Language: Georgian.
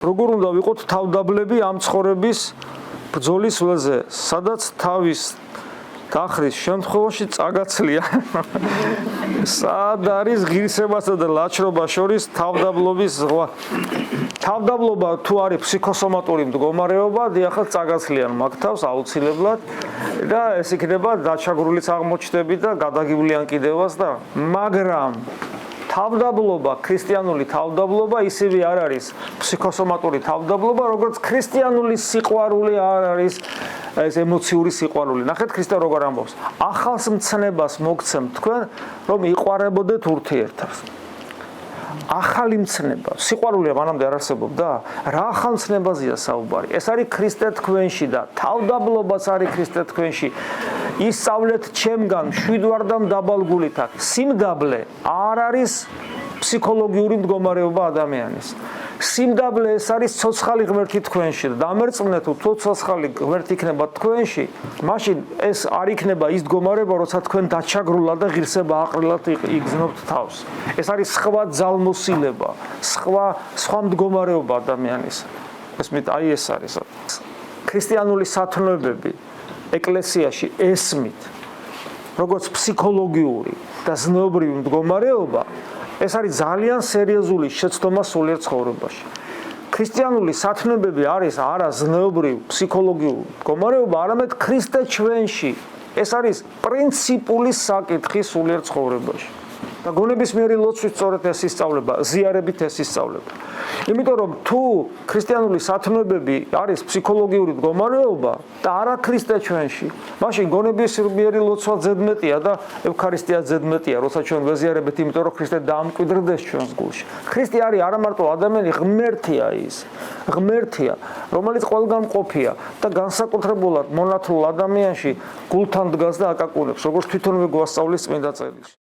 როგორ უნდა ვიყოთ თავდაბლები ამ ცხოვრების ბრძოლის ველზე, სადაც თავის დახრის შემთხვევაში წაგაცლია. სად არის ღირსებასა და ლაჩრობას შორის თავდაბლობის ზღვა? თავდაბლობა თუ არის ფსიქოსომატური მდგომარეობა, დიახაც წაგაცლიან მაგ თავს აუცილებლად და ეს იქნება დაჩაგრულიც აღმოჩნდები და გადაგივლიან კიდევაც და მაგრამ თავდაბლობა, ქრისტიანული თავდაბლობა ისევე არ არის ფსიქოსომატური თავდაბლობა, როგორც ქრისტიანული სიყვარული არ არის ეს ემოციური სიყვარული. ნახეთ ქრისტე როგორ ამბობს. ახალს მცნებას მოგცემ თქვენ, რომ იყვარებოდეთ ურთიერთას. ახალი მცნება, სიყვარული მანამდე არ არსებობდა? რა ახალ მცნებაზეა საუბარი? ეს არის ქრისტე თქვენში და თავდაბლობაც არის ქრისტე თქვენში. ისწავლეთ ჩემგან მშვიდვარდამ დაბალგულით აქ. სიმდაბლე არ არის ფსიქოლოგიური მდგომარეობა ადამიანის. სიმდაბლე ეს არის ცოცხალი ღმერთი თქვენში და დამერწმუნეთ თუ ცოცხალი ღმერთი იქნება თქვენში, მაშინ ეს არ იქნება ის მდგომარეობა, როცა თქვენ დაჩაგრულად და ღირსება აყრილად იგზნობთ თავს. ეს არის სხვა ძალმოსილება, სხვა მდგომარეობა ადამიანის. ესმით, აი ეს არის. ქრისტიანული სათნოებები ეკლესიაში ესმით, როგორც ფსიქოლოგიური და ზნეობრივი მდგომარეობა, ეს არის ძალიან სერიოზული შეცდომა სულიერ ცხოვრებაში. ქრისტიანული სათნოებები არის არა ზნეობრივი ფსიქოლოგიური მდგომარეობა, არამედ ქრისტე ჩვენში. ეს არის პრინციპული საკითხი სულიერ ცხოვრებაში. და გონებისმიერი ლოცვით სწორედ ეს ისწავლება, ზიარებით ეს ისწავლება. იმიტომ რომ თუ ქრისტიანული სათნოებები არის ფსიქოლოგიური მდგომარეობა და არა ქრისტე ჩვენში, მაშინ გონებისმიერი ლოცვა ზედმეტია და ევქარისტია ზედმეტია, როცა ჩვენ ვეზიარებთ, იმიტომ რომ ქრისტე დაამკვიდრდეს ჩვენს გულში. ქრისტე არის არა მარტო ადამიანი, ღმერთია ის. ღმერთია, რომელიც ყველგან მყოფია და განსაკუთრებულად მონათლულ ადამიანში გულთან დგას და აკაკუნებს, როგორც თვითონვე გვასწავლის წმინდა წერილში.